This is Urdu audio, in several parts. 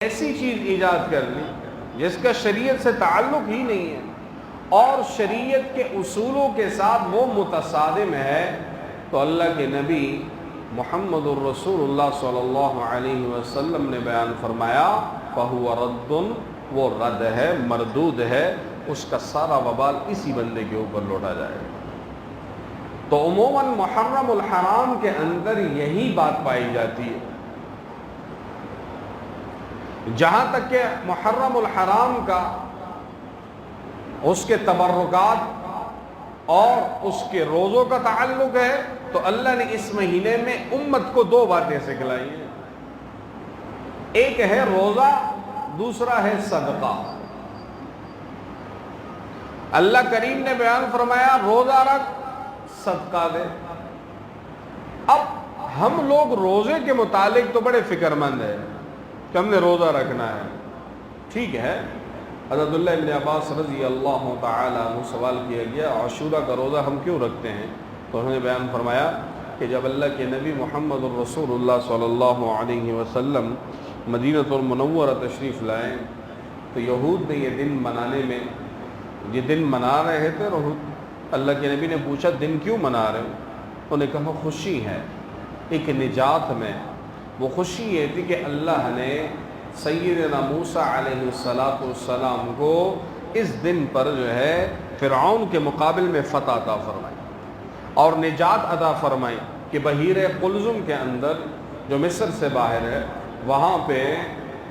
ایسی چیز ایجاد کر لی جس کا شریعت سے تعلق ہی نہیں ہے اور شریعت کے اصولوں کے ساتھ وہ متصادم ہے، تو اللہ کے نبی محمد الرسول اللہ صلی اللہ علیہ وسلم نے بیان فرمایا فَهُوَ رَدٌّ، وہ رد ہے، مردود ہے، اس کا سارا وبال اسی بندے کے اوپر لوٹا جائے گا۔ تو عموماً محرم الحرام کے اندر یہی بات پائی جاتی ہے۔ جہاں تک کہ محرم الحرام کا اس کے تبرکات اور اس کے روزوں کا تعلق ہے تو اللہ نے اس مہینے میں امت کو دو باتیں سکھلائی ہیں، ایک ہے روزہ، دوسرا ہے صدقہ۔ اللہ کریم نے بیان فرمایا روزہ رکھ، صدقہ دے۔ اب ہم لوگ روزے کے متعلق تو بڑے فکر مند ہیں کہ ہم نے روزہ رکھنا ہے، ٹھیک ہے۔ حضرت اللہ ابن عباس رضی اللہ تعالی عنہ سوال کیا گیا عاشورہ کا روزہ ہم کیوں رکھتے ہیں؟ تو انہوں نے بیان فرمایا کہ جب اللہ کے نبی محمد الرسول اللہ صلی اللہ علیہ وسلم مدینہ المنورہ تشریف لائے تو یہود نے یہ دن منانے میں یہ دن منا رہے تھے، اللہ کے نبی نے پوچھا دن کیوں منا رہے ہو؟ انہوں نے کہا خوشی ہے ایک نجات میں۔ وہ خوشی یہ تھی کہ اللہ نے سیدنا موسیٰ علیہ السلام کو اس دن پر جو ہے فرعون کے مقابل میں فتح عطا فرمائی اور نجات عطا فرمائی کہ بحیر قلزم کے اندر جو مصر سے باہر ہے وہاں پہ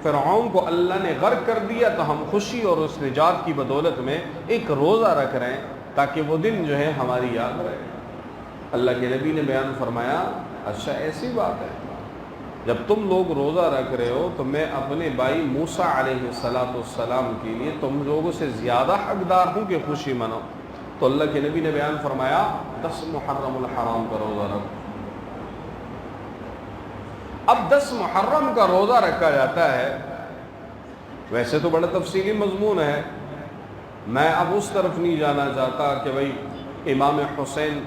فرعون کو اللہ نے غرق کر دیا، تو ہم خوشی اور اس نجات کی بدولت میں ایک روزہ رکھ رہے ہیں تاکہ وہ دن جو ہے ہماری یاد رہے۔ اللہ کے نبی نے بیان فرمایا اچھا ایسی بات ہے، جب تم لوگ روزہ رکھ رہے ہو تو میں اپنے بھائی موسیٰ علیہ السلام کے لیے تم لوگوں سے زیادہ حقدار ہوں کہ خوشی مناؤ۔ تو اللہ کے نبی نے بیان فرمایا 10 محرم الحرام کا روزہ رکھو۔ اب 10 محرم کا روزہ رکھا جاتا ہے، ویسے تو بڑا تفصیلی مضمون ہے، میں اب اس طرف نہیں جانا چاہتا کہ بھئی امام حسین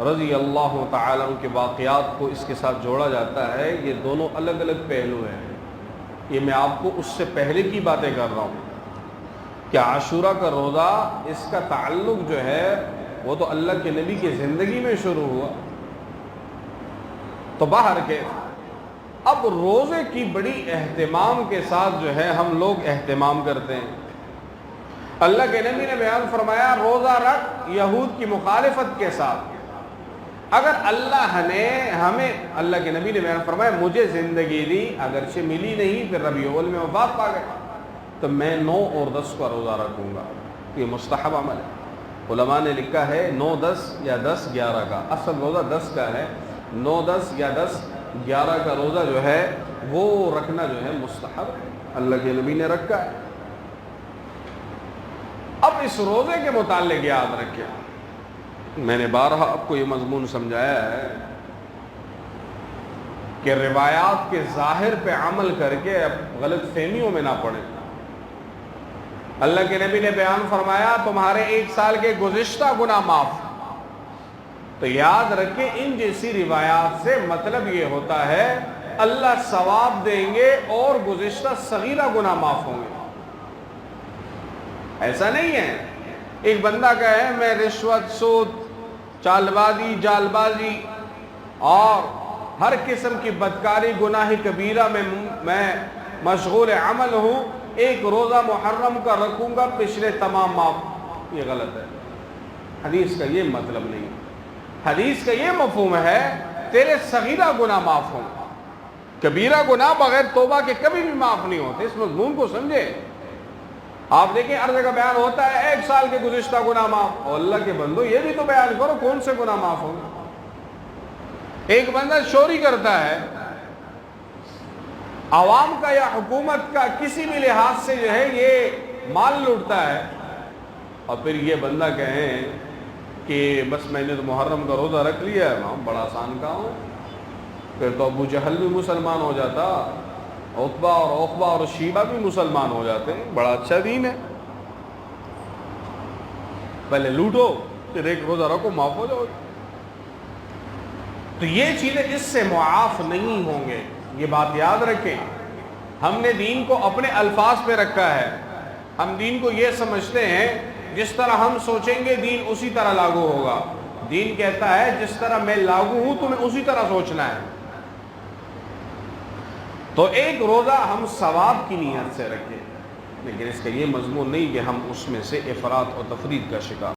رضی اللہ تعالیٰ عنہ کے واقعات کو اس کے ساتھ جوڑا جاتا ہے، یہ دونوں الگ الگ پہلو ہیں۔ یہ میں آپ کو اس سے پہلے کی باتیں کر رہا ہوں کہ عاشورہ کا روزہ اس کا تعلق جو ہے وہ تو اللہ کے نبی کی زندگی میں شروع ہوا، تو باہر کے اب روزے کی بڑی اہتمام کے ساتھ جو ہے ہم لوگ اہتمام کرتے ہیں۔ اللہ کے نبی نے بیان فرمایا روزہ رکھ یہود کی مخالفت کے ساتھ۔ اگر اللہ نے ہمیں، اللہ کے نبی نے بیان فرمایا مجھے زندگی دی، اگرچہ ملی نہیں، پھر ربیع الاول میں وفات پا گئے، تو میں 9 اور 10 کا روزہ رکھوں گا۔ یہ مستحب عمل ہے، علماء نے لکھا ہے 9، 10 یا 10، 11 کا، اصل روزہ 10 کا ہے، 9، 10 یا 10، 11 کا روزہ جو ہے وہ رکھنا جو ہے مستحب ہے، اللہ کے نبی نے رکھا ہے۔ اب اس روزے کے متعلق یاد رکھیں، میں نے بارہا آپ کو یہ مضمون سمجھایا ہے کہ روایات کے ظاہر پہ عمل کر کے اب غلط فہمیوں میں نہ پڑیں۔ اللہ کے نبی نے بیان فرمایا تمہارے 1 سال کے گزشتہ گناہ معاف، تو یاد رکھیں ان جیسی روایات سے مطلب یہ ہوتا ہے اللہ ثواب دیں گے اور گزشتہ صغیرہ گناہ معاف ہوں گے۔ ایسا نہیں ہے ایک بندہ کہے میں رشوت، سود، چال بازی، جال بازی اور ہر قسم کی بدکاری گناہ کبیرہ میں مشغول عمل ہوں، ایک روزہ محرم کا رکھوں گا پچھلے تمام معاف، یہ غلط ہے۔ حدیث کا یہ مطلب نہیں، حدیث کا یہ مفہوم ہے تیرے صغیرہ گناہ معاف ہوں، کبیرہ گناہ بغیر توبہ کے کبھی بھی معاف نہیں ہوتے۔ اس مضمون کو سمجھے آپ دیکھیں ہر جگہ بیان ہوتا ہے 1 سال کے گزشتہ گناہ معاف، اور اللہ کے بندو یہ بھی تو بیان کرو کون سے گناہ معاف ہوں گے۔ ایک بندہ چوری کرتا ہے، عوام کا یا حکومت کا کسی بھی لحاظ سے جو ہے یہ مال لوٹتا ہے، اور پھر یہ بندہ کہیں کہ بس میں نے تو محرم کا روزہ رکھ لیا ہے، بڑا آسان کام ہے، پھر تو ابو جہل بھی مسلمان ہو جاتا، عتبہ اور عقبہ اور شیبہ بھی مسلمان ہو جاتے ہیں، بڑا اچھا دین ہے، پہلے لوٹو پھر ایک روزہ رکھو معاف ہو جاؤ۔ تو یہ چیزیں اس سے معاف نہیں ہوں گے، یہ بات یاد رکھیں۔ ہم نے دین کو اپنے الفاظ پہ رکھا ہے. ہم دین کو یہ سمجھتے ہیں جس طرح ہم سوچیں گے دین اسی طرح لاگو ہوگا. دین کہتا ہے جس طرح میں لاگو ہوں تمہیں اسی طرح سوچنا ہے. تو ایک روزہ ہم ثواب کی نیت سے رکھیں، لیکن اس کا یہ مضمون نہیں کہ ہم اس میں سے افراط اور تفریط کا شکار